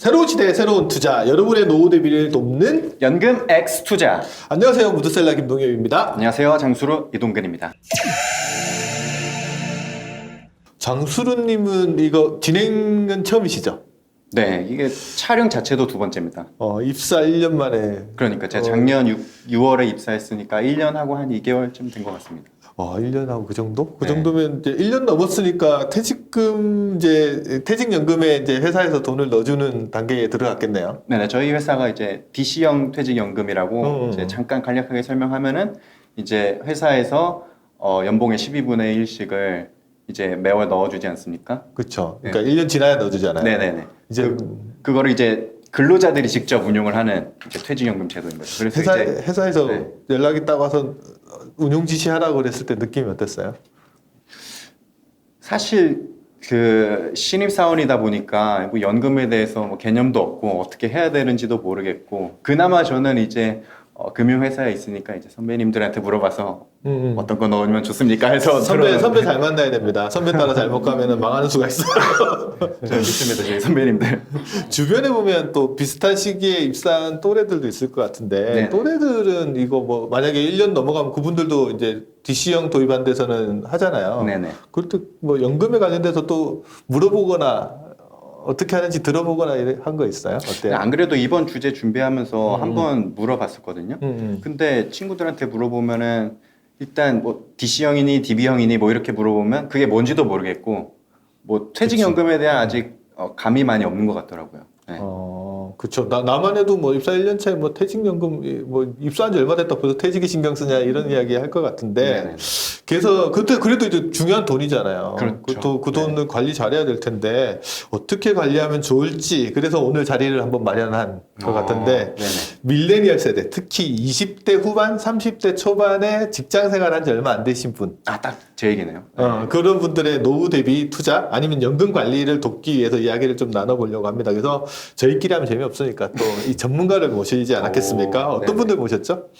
새로운 시대의 새로운 투자, 여러분의 노후 대비를 돕는 연금 X 투자. 안녕하세요. 무드셀러 김동엽입니다. 안녕하세요. 장수루 이동근입니다. 장수루님은 이거 진행은 처음이시죠? 네, 이게 촬영 자체도 두 번째입니다. 입사 1년 만에. 그러니까 제가 작년 6월에 입사했으니까 1년 하고 한 2개월쯤 된 것 같습니다. 1년 하고 그 정도? 그 네. 정도면 이제 1년 넘었으니까 퇴직연금에 이제 회사에서 돈을 넣어주는 단계에 들어갔겠네요. 네네, 저희 회사가 이제 DC형 퇴직연금이라고 이제 잠깐 간략하게 설명하면은 이제 회사에서 연봉의 12분의 1씩을 이제 매월 넣어주지 않습니까? 그렇죠. 그러니까 1년 지나야 넣어주잖아요. 네네네. 이제 그거를 이제 근로자들이 직접 운용을 하는 이제 퇴직연금 제도인 거죠. 그래서 회사에서 네. 연락이 딱 와서 운용 지시하라고 그랬을 때 느낌이 어땠어요? 사실 그 신입사원이다 보니까 뭐 연금에 대해서 뭐 개념도 없고 어떻게 해야 되는지도 모르겠고, 그나마 저는 이제 금융회사에 있으니까 이제 선배님들한테 물어봐서 어떤 거 넣으면 좋습니까 해서 선배 잘 만나야 됩니다. 선배 따라 잘못 가면 망하는 수가 있어요. 저 믿습니다, 저희 선배님들. 주변에 보면 또 비슷한 시기에 입사한 또래들도 있을 것 같은데, 네네. 또래들은 이거 뭐 만약에 1년 넘어가면 그분들도 이제 DC형 도입한 데서는 하잖아요. 네네. 그럴 때 뭐 연금에 관련돼서 또 물어보거나 어떻게 하는지 들어보거나 한 거 있어요? 어때요? 안 그래도 이번 주제 준비하면서 한번 물어봤었거든요. 근데 친구들한테 물어보면은 일단 뭐 DC형이니 DB형이니 뭐 이렇게 물어보면 그게 뭔지도 모르겠고, 뭐 퇴직연금에 대한 아직 감이 많이 없는 것 같더라고요. 네. 그쵸. 나만 해도 뭐 입사 1년 차에 뭐 퇴직연금, 뭐 입사한 지 얼마 됐다 벌써 퇴직이 신경 쓰냐 이런 이야기 할 것 같은데. 네네. 그래서 그때 그래도 이제 중요한 돈이잖아요. 그렇죠. 그 돈을 관리 잘해야 될 텐데 어떻게 관리하면 좋을지, 그래서 오늘 자리를 한번 마련한 것 같은데, 네네. 밀레니얼 세대, 특히 20대 후반, 30대 초반에 직장 생활한 지 얼마 안 되신 분, 딱 제 얘기네요. 그런 분들의 노후 대비 투자 아니면 연금 관리를 돕기 위해서 이야기를 좀 나눠보려고 합니다. 그래서 저희끼리 하면 재미없으니까 또 이 전문가를 모시지 않았겠습니까? 어떤 네네. 분들 모셨죠?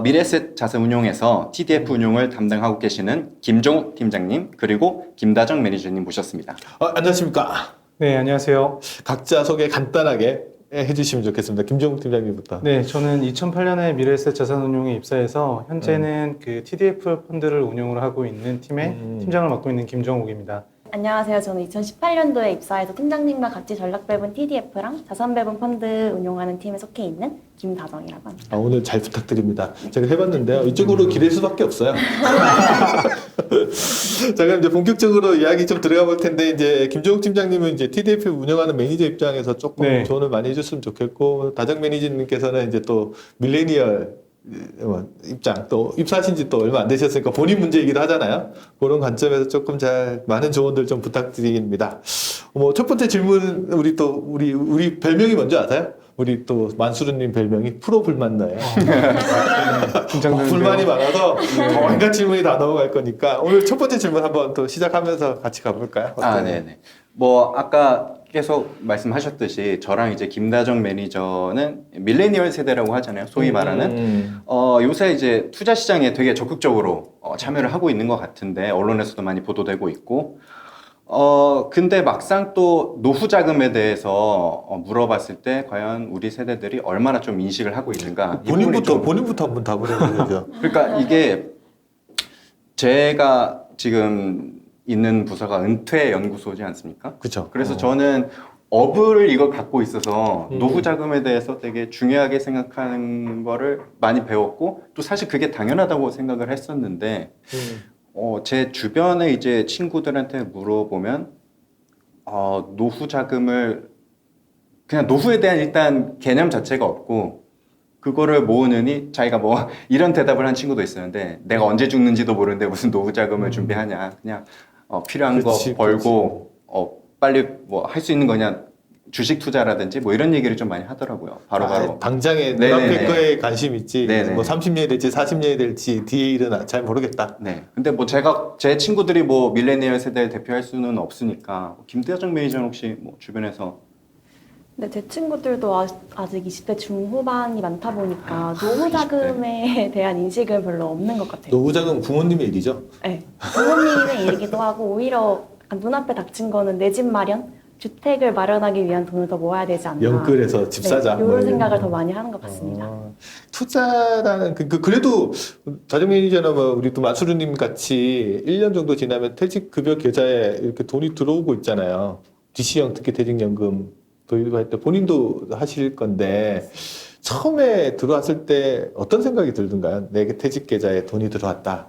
미래에셋 자산운용에서 TDF 운용을 담당하고 계시는 김종욱 팀장님, 그리고 김다정 매니저님 모셨습니다. 안녕하십니까? 네, 안녕하세요. 각자 소개 간단하게 해주시면 좋겠습니다. 김종욱 팀장님부터. 네, 저는 2008년에 미래에셋 자산운용에 입사해서 현재는 그 TDF 펀드를 운용을 하고 있는 팀의 팀장을 맡고 있는 김정욱입니다. 안녕하세요. 저는 2018년도에 입사해서 팀장님과 같이 전략배분 TDF랑 자산배분 펀드 운용하는 팀에 속해 있는 김다정이라고 합니다. 오늘 잘 부탁드립니다. 제가 해봤는데요. 이쪽으로 기댈 수밖에 없어요. 자, 그럼 이제 본격적으로 이야기 좀 들어가 볼 텐데, 이제 김종욱 팀장님은 이제 TDF 운영하는 매니저 입장에서 조금 네. 조언을 많이 해줬으면 좋겠고, 다정 매니저님께서는 이제 또 밀레니얼 입장, 또 입사하신 지 또 얼마 안 되셨으니까 본인 문제이기도 하잖아요. 그런 관점에서 조금 많은 조언들 좀 부탁드립니다. 첫 번째 질문, 우리 별명이 뭔지 아세요? 우리 또 만수르님 별명이 프로 불만너예요. 불만이 많아서 온갖 질문이 다 넘어갈 거니까 오늘 첫 번째 질문 한번 또 시작하면서 같이 가볼까요? 네네. 뭐 아까 계속 말씀하셨듯이 저랑 이제 김다정 매니저는 밀레니얼 세대라고 하잖아요. 소위 말하는. 요새 이제 투자 시장에 되게 적극적으로 참여를 하고 있는 것 같은데, 언론에서도 많이 보도되고 있고. 근데 막상 또 노후 자금에 대해서 물어봤을 때 과연 우리 세대들이 얼마나 좀 인식을 하고 있는가. 이 부분이 본인부터 한번 답을 해보죠. 그러니까 이게 제가 지금 있는 부서가 은퇴 연구소지 않습니까? 그렇죠. 그래서 저는 업을 이걸 갖고 있어서 노후 자금에 대해서 되게 중요하게 생각하는 거를 많이 배웠고, 또 사실 그게 당연하다고 생각을 했었는데, 제 주변에 이제 친구들한테 물어보면 노후 자금을 그냥 노후에 대한 일단 개념 자체가 없고, 그거를 모으느니 자기가 뭐 이런 대답을 한 친구도 있었는데, 내가 언제 죽는지도 모르는데 무슨 노후 자금을 준비하냐, 그냥 필요한 그렇지, 거 벌고 빨리 뭐 할 수 있는 거냐, 주식 투자라든지 뭐 이런 얘기를 좀 많이 하더라고요. 바로. 당장에 네네네. 눈앞의 거에 관심 있지. 네네. 뭐 30년이 될지 40년이 될지 뒤에 일은 잘 모르겠다. 네. 근데 뭐 제 친구들이 뭐 밀레니얼 세대를 대표할 수는 없으니까, 김대정 매니저는 혹시 뭐 주변에서 근데 제 친구들도 아직 20대 중후반이 많다 보니까 노후 자금에 대한 인식은 별로 없는 것 같아요. 노후자금 부모님의 일이죠. 네. 부모님의 일이기도 하고, 오히려 약간 눈앞에 닥친 거는 내 집 마련, 주택을 마련하기 위한 돈을 더 모아야 되지 않나. 영끌해서 집 사자. 네, 뭐 이런 생각을 이런. 더 많이 하는 것 같습니다. 투자라는 그래도 자정 매니저나 뭐 우리 또 마수르님 같이 1년 정도 지나면 퇴직급여 계좌에 이렇게 돈이 들어오고 있잖아요. DC형 특히 퇴직연금 도입할 때 본인도 하실 건데 처음에 들어왔을 때 어떤 생각이 들던가요? 내게 퇴직 계좌에 돈이 들어왔다.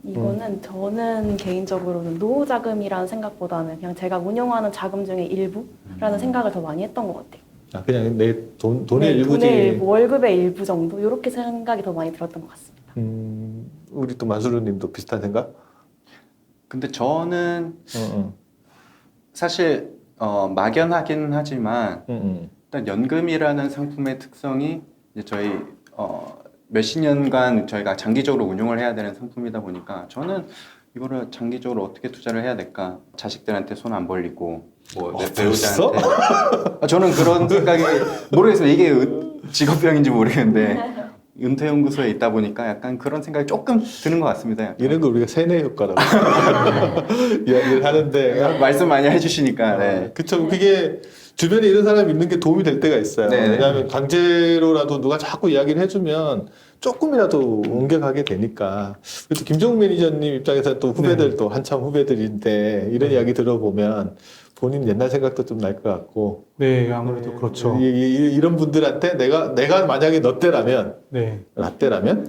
이거는 저는 개인적으로는 노후 자금이라는 생각보다는 그냥 제가 운영하는 자금 중에 일부라는 생각을 더 많이 했던 것 같아요. 아, 그냥 내 돈의 네, 일부지. 돈의 일부, 월급의 일부 정도 이렇게 생각이 더 많이 들었던 것 같습니다. 우리 또 마수르님도 비슷한 생각? 근데 저는 응, 사실 막연하긴 하지만 응. 일단 연금이라는 상품의 특성이 이제 저희 몇십 년간 저희가 장기적으로 운용을 해야 되는 상품이다 보니까 저는 이거를 장기적으로 어떻게 투자를 해야 될까? 자식들한테 손 안 벌리고 뭐 내 배우자한테 저는 그런 생각이 모르겠어요. 이게 직업병인지 모르겠는데 은퇴연구소에 있다 보니까 약간 그런 생각이 조금 드는 것 같습니다. 약간. 이런 거 우리가 세뇌 효과라고 이야기를 하는데 말씀 많이 해주시니까 네. 그쵸. 그게 주변에 이런 사람이 있는 게 도움이 될 때가 있어요. 네. 왜냐하면 강제로라도 누가 자꾸 이야기를 해주면 조금이라도 옮겨가게 되니까. 그래서 김종욱 매니저님 입장에서 또 후배들 또 한참 후배들인데 이런 이야기 들어보면 본인 옛날 생각도 좀 날 것 같고. 네, 아무래도 그렇죠. 이런 분들한테 내가 만약에 너 때라면 네. 라떼라면?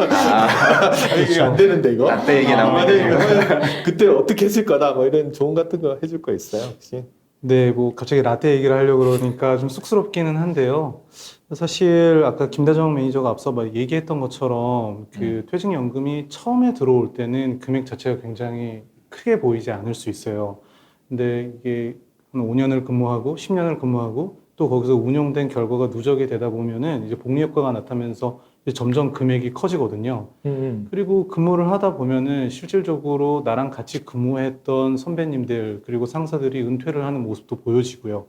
아, 이게 안 되는데 이거? 라떼 얘기 나오네. 만약에 이거 하면 그때 어떻게 했을 거다 뭐 이런 조언 같은 거 해줄 거 있어요 혹시? 네, 뭐 갑자기 라떼 얘기를 하려고 그러니까 좀 쑥스럽기는 한데요. 사실 아까 김다정 매니저가 앞서 얘기했던 것처럼 그 퇴직연금이 처음에 들어올 때는 금액 자체가 굉장히 크게 보이지 않을 수 있어요. 근데 이게 한 5년을 근무하고 10년을 근무하고 또 거기서 운용된 결과가 누적이 되다 보면은 이제 복리 효과가 나타나면서 이제 점점 금액이 커지거든요. 그리고 근무를 하다 보면은 실질적으로 나랑 같이 근무했던 선배님들 그리고 상사들이 은퇴를 하는 모습도 보여지고요.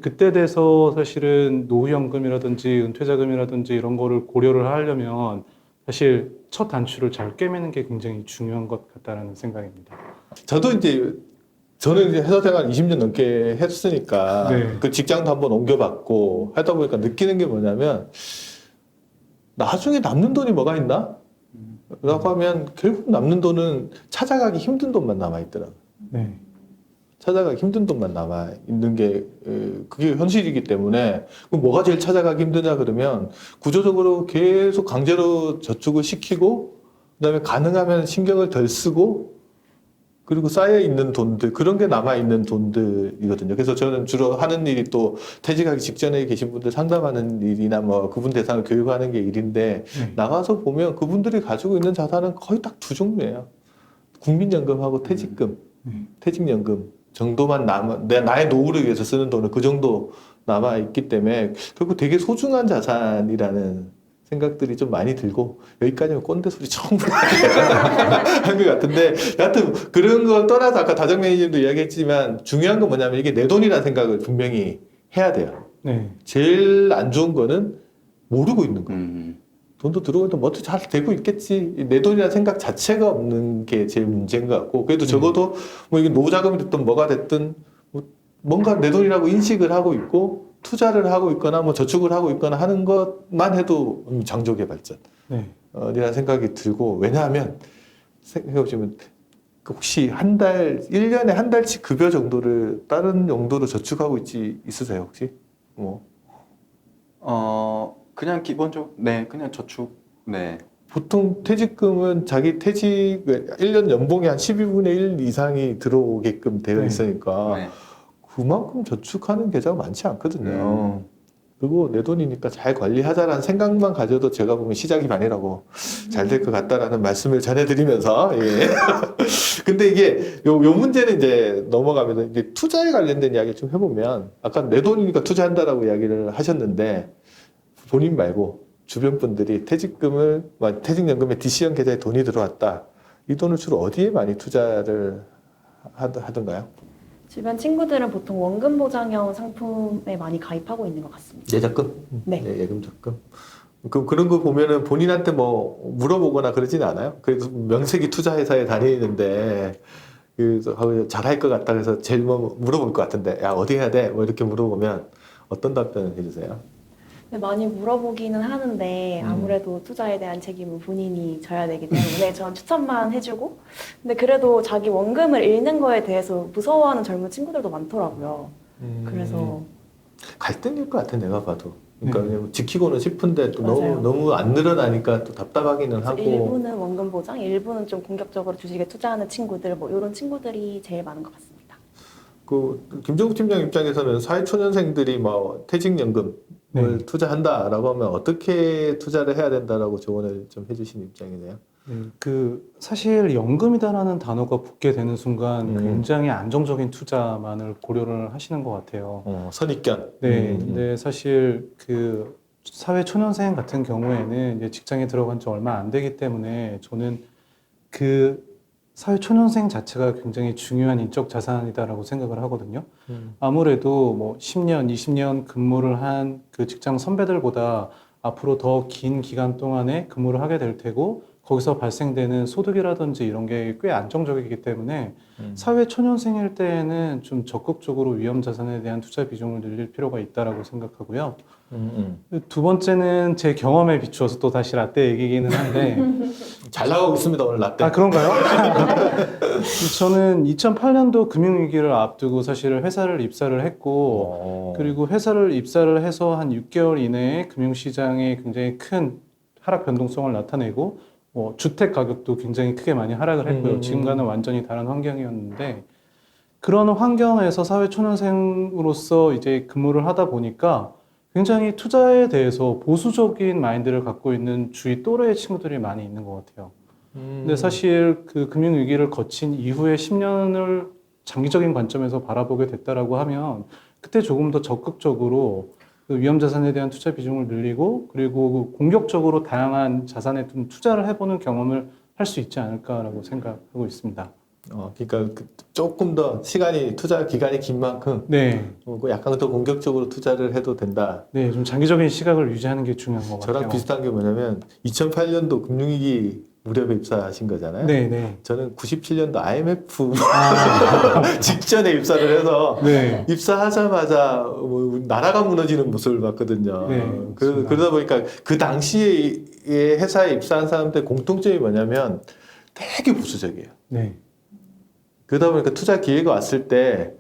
그때 돼서 사실은 노후연금이라든지 은퇴자금이라든지 이런 거를 고려를 하려면 사실 첫 단추를 잘 꿰매는 게 굉장히 중요한 것 같다라는 생각입니다. 저는 이제 회사 생활 20년 넘게 했으니까 네. 그 직장도 한번 옮겨봤고 하다 보니까 느끼는 게 뭐냐면 나중에 남는 돈이 뭐가 있나? 라고 하면 결국 남는 돈은 찾아가기 힘든 돈만 남아있더라고요. 네. 찾아가기 힘든 돈만 남아있는 게 그게 현실이기 때문에 그럼 뭐가 제일 찾아가기 힘드냐 그러면 구조적으로 계속 강제로 저축을 시키고 그다음에 가능하면 신경을 덜 쓰고 그리고 쌓여있는 돈들 그런 게 남아있는 돈들이거든요. 그래서 저는 주로 하는 일이 또 퇴직하기 직전에 계신 분들 상담하는 일이나 뭐 그분 대상을 교육하는 게 일인데 나가서 보면 그분들이 가지고 있는 자산은 거의 딱 두 종류예요. 국민연금하고 퇴직금, 퇴직연금 정도만 나의 노후를 위해서 쓰는 돈은 그 정도 남아있기 때문에 결국 되게 소중한 자산이라는 생각들이 좀 많이 들고 여기까지는 꼰대 소리 처음 한 것 같은데 여하튼 그런 걸 떠나서 아까 다정 매니저님도 이야기했지만 중요한 건 뭐냐면 이게 내 돈이라는 생각을 분명히 해야 돼요. 네. 제일 안 좋은 거는 모르고 있는 거예요. 돈도 들어오면 뭐 어떻게 잘 되고 있겠지. 내 돈이라는 생각 자체가 없는 게 제일 문제인 것 같고 그래도 적어도 뭐 이게 노후자금이 됐든 뭐가 됐든 뭔가 내 돈이라고 인식을 하고 있고 투자를 하고 있거나 뭐 저축을 하고 있거나 하는 것만 해도 장족의 발전. 네. 이라는 생각이 들고 왜냐하면 생각해보시면 혹시 한 달, 1년에 한 달치 급여 정도를 다른 용도로 저축하고 있으세요 혹시? 뭐 그냥 기본적으로 네, 그냥 저축 네. 보통 퇴직금은 자기 퇴직 1년 연봉의 한 12분의 1 이상이 들어오게끔 되어 네. 있으니까 네. 그만큼 저축하는 계좌가 많지 않거든요. 그리고 내 돈이니까 잘 관리하자라는 생각만 가져도 제가 보면 시작이 반이라고 잘 될 것 같다라는 말씀을 전해드리면서 예. 근데 이게 요 문제는 이제 넘어가면서 이제 투자에 관련된 이야기 좀 해보면 아까 내 돈이니까 투자한다라고 이야기를 하셨는데 본인 말고 주변 분들이 퇴직연금에 DC형 계좌에 돈이 들어왔다. 이 돈을 주로 어디에 많이 투자를 하던가요? 주변 친구들은 보통 원금 보장형 상품에 많이 가입하고 있는 것 같습니다. 예적금? 네. 예금 적금. 그런 거 보면은 본인한테 뭐 물어보거나 그러진 않아요? 그래도 명색이 투자회사에 다니는데 그래서 잘할 것 같다 그래서 제일 뭐 물어볼 것 같은데 야 어디 해야 돼? 뭐 이렇게 물어보면 어떤 답변을 해주세요? 근데 많이 물어보기는 하는데 아무래도 투자에 대한 책임은 본인이 져야 되기 때문에 전 추천만 해주고 근데 그래도 자기 원금을 잃는 거에 대해서 무서워하는 젊은 친구들도 많더라고요. 그래서 갈등일 것 같아 내가 봐도. 그러니까 네. 그냥 지키고는 싶은데 또 맞아요. 너무 안 늘어나니까 또 답답하기는 그래서 하고. 일부는 원금 보장, 일부는 좀 공격적으로 주식에 투자하는 친구들 뭐 이런 친구들이 제일 많은 것 같습니다. 그 김정국 팀장 입장에서는 사회초년생들이 뭐 퇴직연금을 네. 투자한다라고 하면 어떻게 투자를 해야 된다라고 조언을 좀 해주신 입장이네요. 그 사실 연금이다라는 단어가 붙게 되는 순간 음. 굉장히 안정적인 투자만을 고려를 하시는 것 같아요. 선입견. 네, 근데 사실 그 사회 초년생 같은 경우에는 이제 직장에 들어간 지 얼마 안 되기 때문에 저는 그 사회 초년생 자체가 굉장히 중요한 인적 자산이다라고 생각을 하거든요. 아무래도 뭐 10년, 20년 근무를 한 그 직장 선배들보다 앞으로 더 긴 기간 동안에 근무를 하게 될 테고 거기서 발생되는 소득이라든지 이런 게 꽤 안정적이기 때문에 사회 초년생일 때에는 좀 적극적으로 위험 자산에 대한 투자 비중을 늘릴 필요가 있다라고 생각하고요. 두 번째는 제 경험에 비추어서 또 다시 라떼 얘기기는 한데 잘 나가고 있습니다 오늘 라떼. 아 그런가요? 저는 2008년도 금융위기를 앞두고 사실 회사를 입사를 했고 그리고 회사를 입사를 해서 한 6개월 이내에 금융시장에 굉장히 큰 하락 변동성을 나타내고 주택 가격도 굉장히 크게 많이 하락을 했고요. 지금과는 완전히 다른 환경이었는데 그런 환경에서 사회 초년생으로서 이제 근무를 하다 보니까 굉장히 투자에 대해서 보수적인 마인드를 갖고 있는 주위 또래의 친구들이 많이 있는 것 같아요. 근데 사실 그 금융위기를 거친 이후에 10년을 장기적인 관점에서 바라보게 됐다라고 하면 그때 조금 더 적극적으로 그 위험 자산에 대한 투자 비중을 늘리고 그리고 공격적으로 다양한 자산에 좀 투자를 해보는 경험을 할 수 있지 않을까라고 생각하고 있습니다. 그러니까 조금 더 시간이 투자 기간이 긴 만큼 네, 약간 더 공격적으로 투자를 해도 된다. 네, 좀 장기적인 시각을 유지하는 게 중요한 것 같아요. 저랑 비슷한 게 뭐냐면 2008년도 금융위기 무렵에 입사하신 거잖아요. 네, 네. 저는 97년도 IMF 아, 직전에 입사를 해서 네, 입사하자마자 뭐 나라가 무너지는 모습을 봤거든요. 네, 맞습니다. 그러다 보니까 그 당시에 회사에 입사한 사람들의 공통점이 뭐냐면 되게 보수적이에요. 네, 그러다 보니까 투자 기회가 왔을 때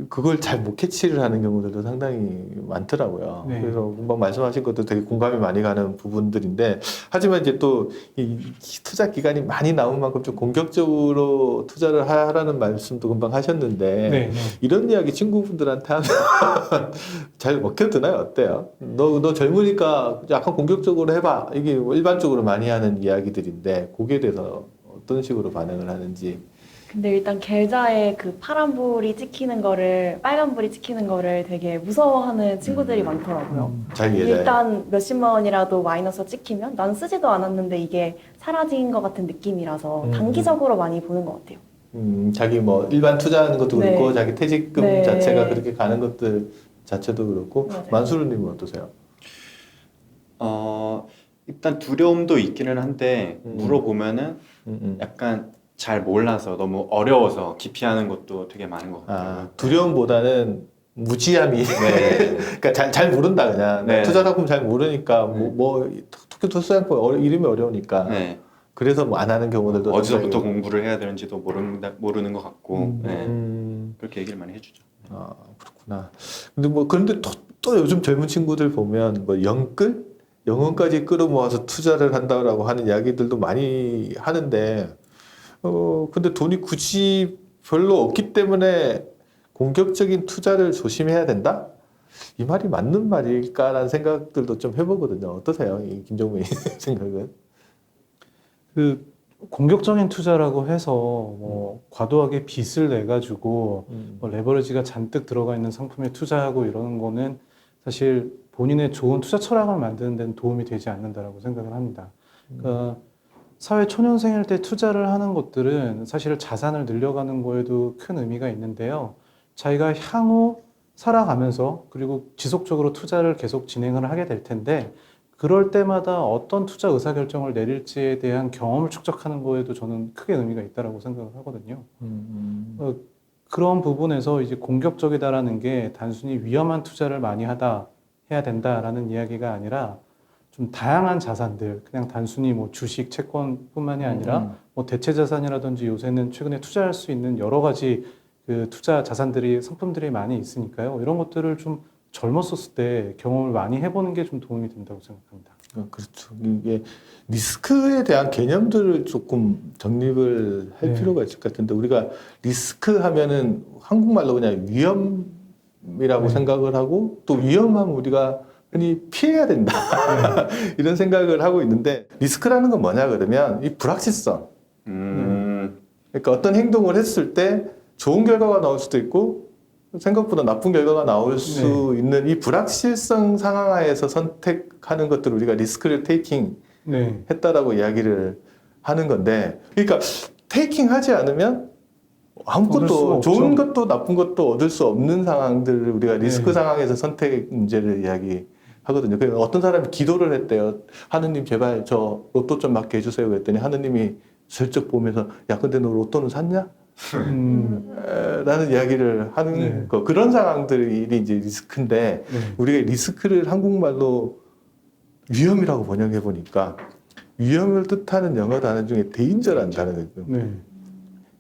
그걸 잘 못 캐치를 하는 경우들도 상당히 많더라고요. 네. 그래서 금방 말씀하신 것도 되게 공감이 많이 가는 부분들인데, 하지만 이제 또 이 투자 기간이 많이 남은 만큼 좀 공격적으로 투자를 하라는 말씀도 금방 하셨는데, 네, 네. 이런 이야기 친구분들한테 하면 잘 먹혀드나요? 어때요? 너 젊으니까 약간 공격적으로 해봐. 이게 뭐 일반적으로 많이 하는 이야기들인데, 거기에 대해서 어떤 식으로 반응을 하는지. 근데 일단 계좌에 그 파란불이 찍히는 거를 빨간불이 찍히는 거를 되게 무서워하는 친구들이 많더라고요. 자기 계좌에. 일단 몇십만 원이라도 마이너스가 찍히면 난 쓰지도 않았는데 이게 사라진 것 같은 느낌이라서 단기적으로 많이 보는 것 같아요. 자기 뭐 일반 투자하는 것도 네. 그렇고 자기 퇴직금 네. 자체가 그렇게 가는 것들 자체도 그렇고. 맞아요. 만수르님은 어떠세요? 일단 두려움도 있기는 한데 물어보면은 약간 잘 몰라서 너무 어려워서 기피하는 것도 되게 많은 것 같아요. 두려움보다는 무지함이. 네. 그러니까 잘 모른다 그냥. 네. 투자 상품 잘 모르니까 네. 특히 투자상품 이름이 어려우니까. 네. 그래서 뭐 안 하는 경우들도 어디서부터 상당히- 공부를 해야 되는지도 모르는 것 같고 네. 그렇게 얘기를 많이 해주죠. 그렇구나. 그런데 또 요즘 젊은 친구들 보면 뭐 영혼까지 끌어모아서 투자를 한다라고 하는 이야기들도 많이 하는데, 근데 돈이 굳이 별로 없기 때문에 공격적인 투자를 조심해야 된다? 이 말이 맞는 말일까라는 생각들도 좀 해보거든요. 어떠세요? 이 김정민의 생각은? 그 공격적인 투자라고 해서 뭐 과도하게 빚을 내 가지고 뭐 레버리지가 잔뜩 들어가 있는 상품에 투자하고 이러는 거는 사실 본인의 좋은 투자 철학을 만드는 데는 도움이 되지 않는다라고 생각을 합니다. 그러니까 사회 초년생일 때 투자를 하는 것들은 사실 자산을 늘려가는 거에도 큰 의미가 있는데요. 자기가 향후 살아가면서 그리고 지속적으로 투자를 계속 진행을 하게 될 텐데 그럴 때마다 어떤 투자 의사결정을 내릴지에 대한 경험을 축적하는 거에도 저는 크게 의미가 있다라고 생각을 하거든요. 그런 부분에서 이제 공격적이다라는 게 단순히 위험한 투자를 많이 해야 된다라는 이야기가 아니라 좀 다양한 자산들, 그냥 단순히 뭐 주식, 채권뿐만이 아니라 뭐 대체 자산이라든지 요새는 최근에 투자할 수 있는 여러 가지 그 투자 자산들이, 상품들이 많이 있으니까요. 이런 것들을 좀 젊었을 때 경험을 많이 해보는 게 좀 도움이 된다고 생각합니다. 그렇죠. 이게 리스크에 대한 개념들을 조금 정립을 할 네. 필요가 있을 것 같은데, 우리가 리스크 하면은 한국말로 그냥 위험이라고 네. 생각을 하고, 또 위험하면 우리가 흔히 피해야 된다. 이런 생각을 하고 있는데, 리스크라는 건 뭐냐 그러면 이 불확실성. 그러니까 어떤 행동을 했을 때 좋은 결과가 나올 수도 있고 생각보다 나쁜 결과가 나올 수 있는 이 불확실성 상황 하에서 선택하는 것들을 우리가 리스크를 테이킹 네. 했다라고 이야기를 하는 건데, 그러니까 테이킹 하지 않으면 얻을 수가 아무것도, 없죠. 좋은 것도 나쁜 것도 얻을 수 없는 상황들을 우리가 리스크 네. 상황에서 선택 문제를 이야기하거든요. 그래서 어떤 사람이 기도를 했대요. 하느님 제발 저 로또 좀 맞게 해주세요. 그랬더니 하느님이 슬쩍 보면서 야 근데 너 로또는 샀냐? 라는 이야기를 하는 네. 거, 그런 상황들이 이제 리스크인데, 네. 우리가 리스크를 한국말로 위험이라고 번역해 보니까 위험을 뜻하는 영어 단어 중에 데인저라는 단어가 있고요. 네.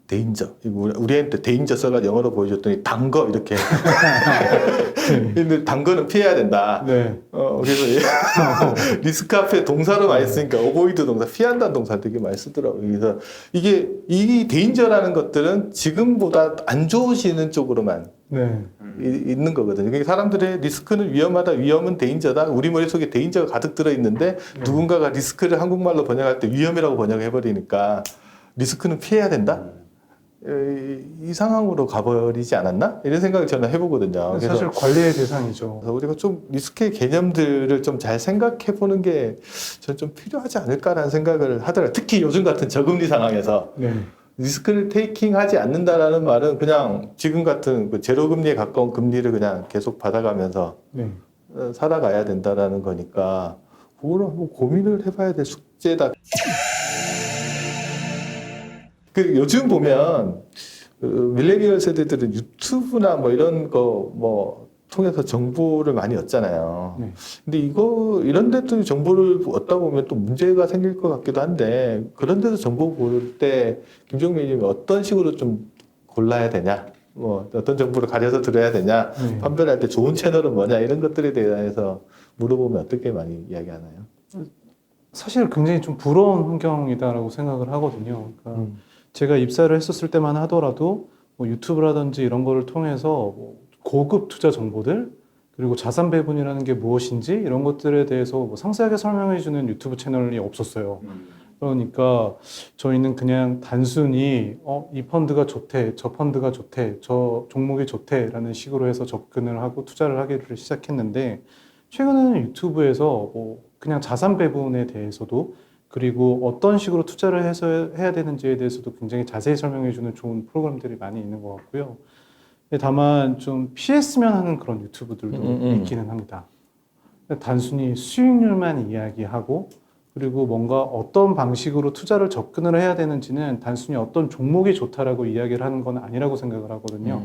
데인저. 우리한테 데인저 써가 영어로 보여줬더니 단 거 이렇게. 근데 단 거는 피해야 된다. 네. 그래서 리스크 앞에 동사로 많이 쓰니까 어보이드 동사, 피한다는 동사 되게 많이 쓰더라고요. 그래서 이 데인저라는 것들은 지금보다 안 좋으시는 쪽으로만 네. 있는 거거든요. 그러니까 사람들의 리스크는 위험하다, 위험은 데인저다. 우리 머릿속에 데인저가 가득 들어있는데 누군가가 리스크를 한국말로 번역할 때 위험이라고 번역해버리니까 리스크는 피해야 된다? 이 상황으로 가버리지 않았나? 이런 생각을 저는 해보거든요. 그래서 사실 관리의 대상이죠. 우리가 좀 리스크의 개념들을 좀 잘 생각해 보는 게 저는 좀 필요하지 않을까라는 생각을 하더라고요. 특히 요즘 같은 저금리 상황에서 네. 리스크를 테이킹하지 않는다라는 말은 그냥 지금 같은 그 제로금리에 가까운 금리를 그냥 계속 받아가면서 네. 살아가야 된다라는 거니까 그거는 한번 고민을 해봐야 될 숙제다. 그 요즘 보면 그 밀레니얼 세대들은 유튜브나 뭐 이런 거 뭐 통해서 정보를 많이 얻잖아요. 네. 근데 이런 데서 정보를 얻다 보면 또 문제가 생길 것 같기도 한데, 그런 데서 정보 볼 때 김종민 님이 어떤 식으로 좀 골라야 되냐, 뭐 어떤 정보를 가려서 들어야 되냐, 네. 판별할 때 좋은 채널은 뭐냐, 이런 것들에 대해서 물어보면 어떻게 많이 이야기하나요? 사실 굉장히 좀 부러운 환경이다라고 생각을 하거든요. 그러니까 제가 입사를 했었을 때만 하더라도 뭐 유튜브라든지 이런 거를 통해서 뭐 고급 투자 정보들, 그리고 자산 배분이라는 게 무엇인지 이런 것들에 대해서 뭐 상세하게 설명해주는 유튜브 채널이 없었어요. 그러니까 저희는 그냥 단순히 이 펀드가 좋대, 저 펀드가 좋대, 저 종목이 좋대라는 식으로 해서 접근을 하고 투자를 하기를 시작했는데, 최근에는 유튜브에서 뭐 그냥 자산 배분에 대해서도, 그리고 어떤 식으로 투자를 해서 해야 되는지에 대해서도 굉장히 자세히 설명해주는 좋은 프로그램들이 많이 있는 것 같고요. 다만 좀 피했으면 하는 그런 유튜브들도 있기는 합니다. 단순히 수익률만 이야기하고, 그리고 뭔가 어떤 방식으로 투자를 접근을 해야 되는지는 단순히 어떤 종목이 좋다라고 이야기를 하는 건 아니라고 생각을 하거든요.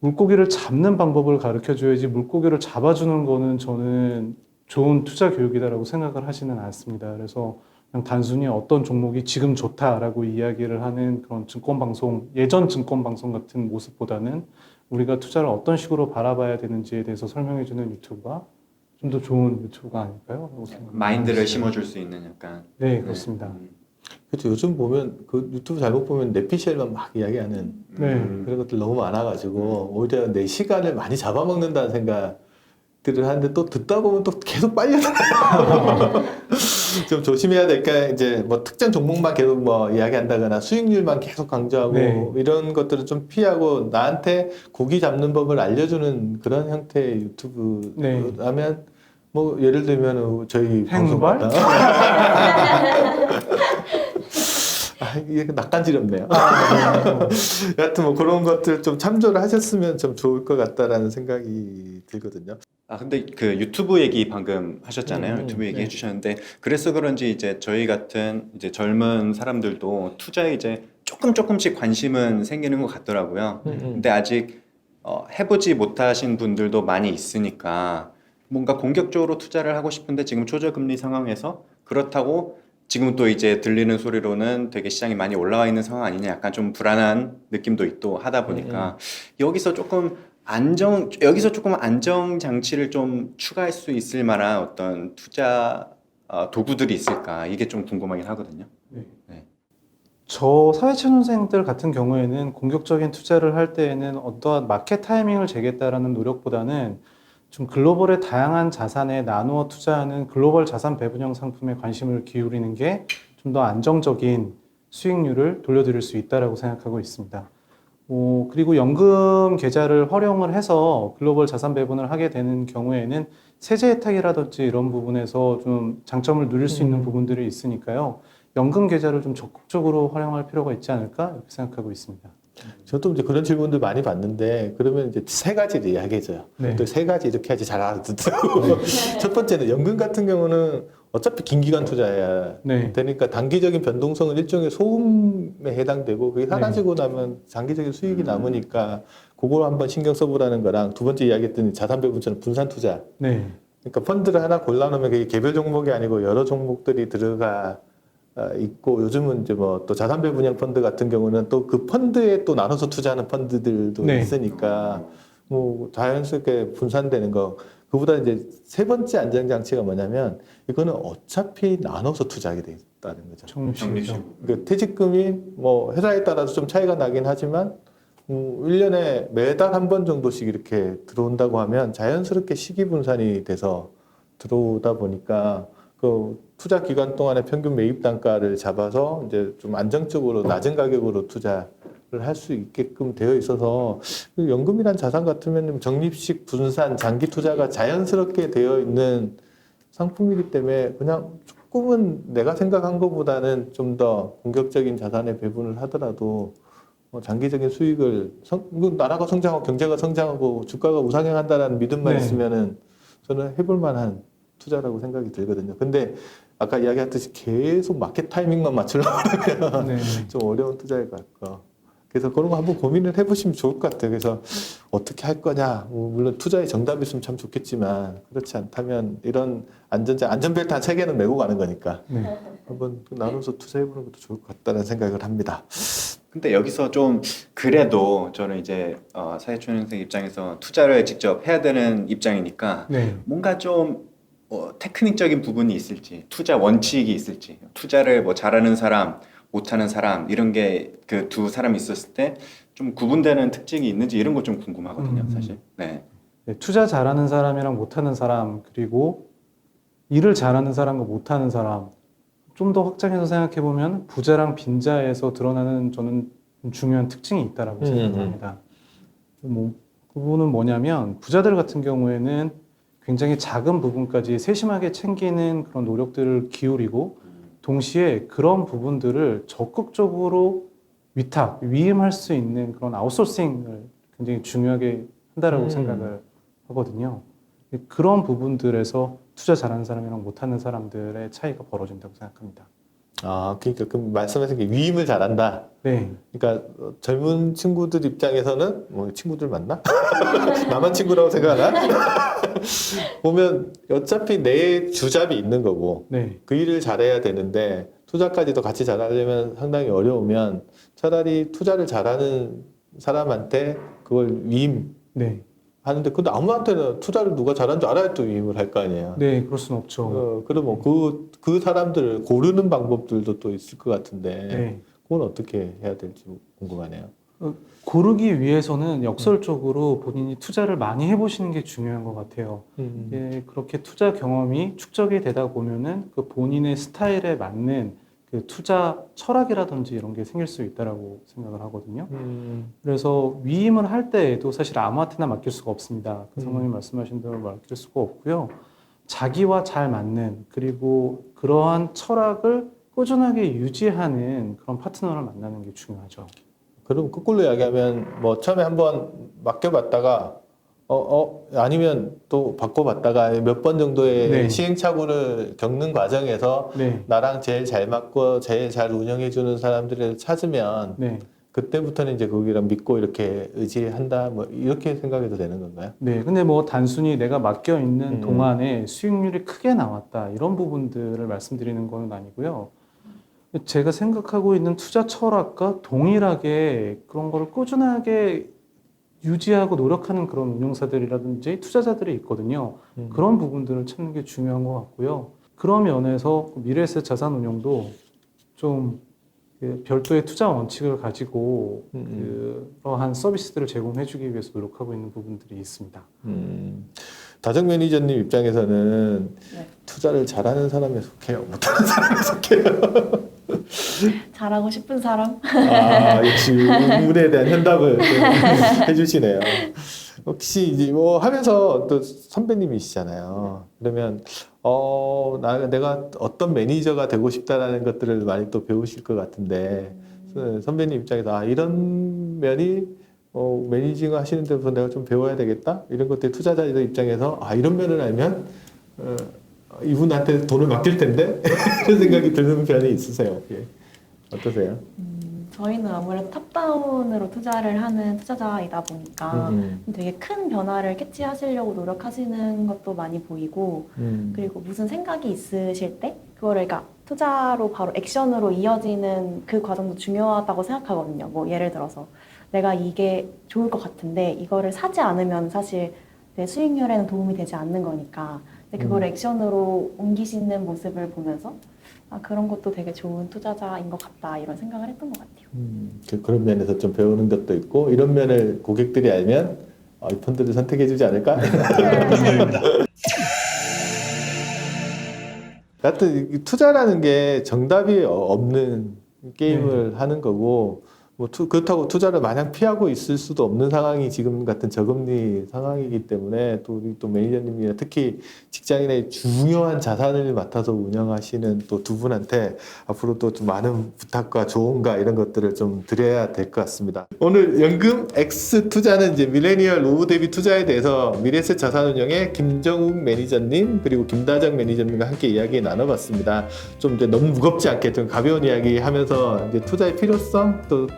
물고기를 잡는 방법을 가르쳐 줘야지 물고기를 잡아주는 거는 저는 좋은 투자 교육이다라고 생각을 하지는 않습니다. 그래서 그냥 단순히 어떤 종목이 지금 좋다라고 이야기를 하는 그런 증권방송, 예전 증권방송 같은 모습보다는 우리가 투자를 어떤 식으로 바라봐야 되는지에 대해서 설명해주는 유튜브가 좀 더 좋은 유튜브가 아닐까요? 마인드를 심어줄 수 있는 약간. 네, 그렇습니다. 그렇죠. 요즘 보면 그 유튜브 잘못 보면 내피셜만 막 이야기하는 네. 그런 것들 너무 많아가지고 오히려 내 시간을 많이 잡아먹는다는 생각들을 하는데, 또 듣다 보면 또 계속 빨려들어요. 좀 조심해야 될까. 이제 뭐 특정 종목만 계속 뭐 이야기한다거나 수익률만 계속 강조하고 네. 이런 것들은 좀 피하고, 나한테 고기 잡는 법을 알려주는 그런 형태의 유튜브라면 뭐 예를 들면 저희 방송 행발? 이게 낯간지럽네요. 여하튼 뭐 그런 것들 좀 참조를 하셨으면 좀 좋을 것 같다라는 생각이 들거든요. 근데 그 유튜브 얘기 방금 하셨잖아요. 유튜브 얘기 네. 해주셨는데, 그래서 그런지 이제 저희 같은 이제 젊은 사람들도 투자에 이제 조금씩 관심은 생기는 것 같더라고요. 근데 아직 해보지 못하신 분들도 많이 있으니까 뭔가 공격적으로 투자를 하고 싶은데 지금 초저금리 상황에서 그렇다고 지금 또 이제 들리는 소리로는 되게 시장이 많이 올라와 있는 상황 아니냐, 약간 좀 불안한 느낌도 있고 하다 보니까 여기서 조금 안정 장치를 좀 추가할 수 있을 만한 어떤 투자 도구들이 있을까, 이게 좀 궁금하긴 하거든요. 저 사회초년생들 같은 경우에는 공격적인 투자를 할 때에는 어떠한 마켓 타이밍을 재겠다라는 노력보다는 좀 글로벌의 다양한 자산에 나누어 투자하는 글로벌 자산 배분형 상품에 관심을 기울이는 게 좀 더 안정적인 수익률을 돌려드릴 수 있다라고 생각하고 있습니다. 그리고 연금 계좌를 활용을 해서 글로벌 자산 배분을 하게 되는 경우에는 세제 혜택이라든지 이런 부분에서 좀 장점을 누릴 수 있는 부분들이 있으니까요. 연금 계좌를 좀 적극적으로 활용할 필요가 있지 않을까 이렇게 생각하고 있습니다. 저도 이제 그런 질문들 많이 받는데, 그러면 이제 세 가지를 이야기해줘요. 네. 또 세 가지 이렇게 하지 잘 알아듣더라고. 첫 번째는 연금 같은 경우는 어차피 긴 기간 투자해야 네. 되니까 단기적인 변동성은 일종의 소음에 해당되고, 그게 사라지고 나면 장기적인 수익이 남으니까 그걸 한번 신경 써보라는 거랑, 두 번째 이야기했던 자산 배분처럼 분산 투자. 네. 그러니까 펀드를 하나 골라놓으면 그게 개별 종목이 아니고 여러 종목들이 들어가 있고, 요즘은 이제 뭐 또 자산 배분형 펀드 같은 경우는 또 그 펀드에 또 나눠서 투자하는 펀드들도 네. 있으니까 뭐 자연스럽게 분산되는 거. 그보다 이제 세 번째 안정 장치가 뭐냐면, 이거는 어차피 나눠서 투자하게 돼 있다는 거죠. 적립식이죠. 그 퇴직금이 뭐 회사에 따라서 좀 차이가 나긴 하지만 1년에 매달 한 번 정도씩 이렇게 들어온다고 하면 자연스럽게 시기 분산이 돼서 들어오다 보니까 그 투자 기간 동안의 평균 매입 단가를 잡아서 이제 좀 안정적으로 낮은 가격으로 투자를 할 수 있게끔 되어 있어서, 연금이란 자산 같으면 적립식 분산 장기 투자가 자연스럽게 되어 있는 상품이기 때문에 그냥 조금은 내가 생각한 것보다는 좀 더 공격적인 자산의 배분을 하더라도 장기적인 수익을 나라가 성장하고 경제가 성장하고 주가가 우상향한다는 믿음만 네. 있으면은 저는 해볼 만한 투자라고 생각이 들거든요. 근데 아까 이야기했듯이 계속 마켓 타이밍만 맞추려고 하면 네. 좀 어려운 투자일 것 같고. 그래서 그런 거 한번 고민을 해보시면 좋을 것 같아요. 그래서 어떻게 할 거냐. 물론 투자에 정답이 있으면 참 좋겠지만, 그렇지 않다면 이런 안전벨트 한 3개는 메고 가는 거니까 네. 한번 나눠서 투자해보는 것도 좋을 것 같다는 생각을 합니다. 근데 여기서 좀 그래도 저는 이제 사회초년생 입장에서 투자를 직접 해야 되는 입장이니까 네. 뭔가 좀 테크닉적인 부분이 있을지, 투자 원칙이 있을지, 투자를 뭐 잘하는 사람, 못하는 사람, 이런 게 그 두 사람이 있었을 때 좀 구분되는 특징이 있는지, 이런 거 좀 궁금하거든요, 사실. 네. 네, 투자 잘하는 사람이랑 못하는 사람, 그리고 일을 잘하는 사람과 못하는 사람, 좀 더 확장해서 생각해 보면 부자랑 빈자에서 드러나는 저는 좀 중요한 특징이 있다라고 생각합니다. 뭐 그거는 뭐냐면, 부자들 같은 경우에는 굉장히 작은 부분까지 세심하게 챙기는 그런 노력들을 기울이고, 동시에 그런 부분들을 적극적으로 위임할 수 있는 그런 아웃소싱을 굉장히 중요하게 한다라고 생각을 하거든요. 그런 부분들에서 투자 잘하는 사람이랑 못하는 사람들의 차이가 벌어진다고 생각합니다. 그러니까 그 말씀하신 게 위임을 잘한다. 네. 그러니까 젊은 친구들 입장에서는 뭐 친구들 맞나? 나만 친구라고 생각하나? 보면 어차피 내 주잡이 있는 거고 네. 그 일을 잘해야 되는데 투자까지도 같이 잘하려면 상당히 어려우면 차라리 투자를 잘하는 사람한테 그걸 위임 네. 하는데, 근데 아무한테나 투자를 누가 잘하는 줄 알아야 또 위임을 할 거 아니에요. 네, 그럴 수는 없죠. 그러면 그 사람들을 고르는 방법들도 또 있을 것 같은데, 네. 그건 어떻게 해야 될지 궁금하네요. 고르기 위해서는 역설적으로 본인이 투자를 많이 해보시는 게 중요한 것 같아요. 그렇게 투자 경험이 축적이 되다 보면은 그 본인의 스타일에 맞는 그 투자 철학이라든지 이런 게 생길 수 있다라고 생각을 하거든요. 그래서 위임을 할 때에도 사실 아무한테나 맡길 수가 없습니다. 그 성모님 말씀하신 대로 맡길 수가 없고요. 자기와 잘 맞는, 그리고 그러한 철학을 꾸준하게 유지하는 그런 파트너를 만나는 게 중요하죠. 그럼 거꾸로 이야기하면 뭐 처음에 한번 맡겨봤다가 아니면 또 바꿔봤다가 몇 번 정도의 네. 시행착오를 겪는 과정에서 네. 나랑 제일 잘 맞고 제일 잘 운영해주는 사람들을 찾으면 네. 그때부터는 이제 거기랑 믿고 이렇게 의지한다 뭐 이렇게 생각해도 되는 건가요? 네, 근데 뭐 단순히 내가 맡겨 있는 음. 동안에 수익률이 크게 나왔다 이런 부분들을 말씀드리는 건 아니고요. 제가 생각하고 있는 투자 철학과 동일하게 그런 거를 꾸준하게 유지하고 노력하는 그런 운용사들이라든지 투자자들이 있거든요. 그런 부분들을 찾는 게 중요한 것 같고요. 그런 면에서 미래에셋 자산 운용도 좀 별도의 투자 원칙을 가지고 그러한 서비스들을 제공해주기 위해서 노력하고 있는 부분들이 있습니다. 다정 매니저님 입장에서는 네. 투자를 잘하는 사람에 속해요? 못하는 사람에 속해요? 잘하고 싶은 사람? 아, 역시 운에 대한 현답을 또 해주시네요. 혹시 이제 뭐 하면서 또 선배님이시잖아요. 그러면 내가 어떤 매니저가 되고 싶다라는 것들을 많이 또 배우실 것 같은데 선배님 입장에서 이런 면이 매니징 하시는 데서 내가 좀 배워야 되겠다 이런 것들 투자자들 입장에서 이런 면을 알면 이분한테 돈을 맡길 텐데 이런 생각이 드는 편이 있으세요? 예. 어떠세요? 저희는 아무래도 탑다운으로 투자를 하는 투자자이다 보니까 되게 큰 변화를 캐치하시려고 노력하시는 것도 많이 보이고 그리고 무슨 생각이 있으실 때 그거를 그러니까 투자로 바로 액션으로 이어지는 그 과정도 중요하다고 생각하거든요. 뭐 예를 들어서 내가 이게 좋을 것 같은데 이거를 사지 않으면 사실 내 수익률에는 도움이 되지 않는 거니까 근데 그걸 액션으로 옮기시는 모습을 보면서 그런 것도 되게 좋은 투자자인 것 같다 이런 생각을 했던 것 같아요. 그런 면에서 좀 배우는 것도 있고 이런 면을 고객들이 알면 이 펀드를 선택해주지 않을까? 하여튼 이 투자라는 게 정답이 없는 게임을 하는 거고 그렇다고 투자를 마냥 피하고 있을 수도 없는 상황이 지금 같은 저금리 상황이기 때문에 또 우리 또 매니저님이나 특히 직장인의 중요한 자산을 맡아서 운영하시는 또 두 분한테 앞으로 또 좀 많은 부탁과 조언과 이런 것들을 좀 드려야 될 것 같습니다. 오늘 연금 X 투자는 이제 밀레니얼 노후 대비 투자에 대해서 미래에셋 자산운용의 김정욱 매니저님 그리고 김다정 매니저님과 함께 이야기 나눠봤습니다. 좀 이제 너무 무겁지 않게 좀 가벼운 이야기 하면서 이제 투자의 필요성 또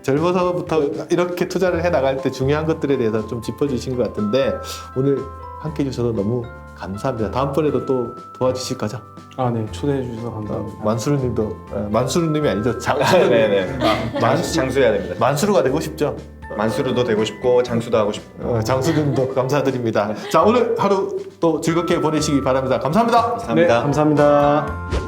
젊어서부터 이렇게 투자를 해 나갈 때 중요한 것들에 대해서 좀 짚어주신 것 같은데 오늘 함께 해주셔서 너무 감사합니다. 다음번에도 또 도와주실 거죠? 네, 초대해 주셔서 감사합니다. 만수르님도 만수르님이 아니죠? 네네. 장수해야 됩니다. 만수르가 되고 싶죠? 만수르도 되고 싶고 장수도 하고 싶고. 장수님도 감사드립니다. 자 오늘 하루 또 즐겁게 보내시기 바랍니다. 감사합니다. 감사합니다. 네, 감사합니다.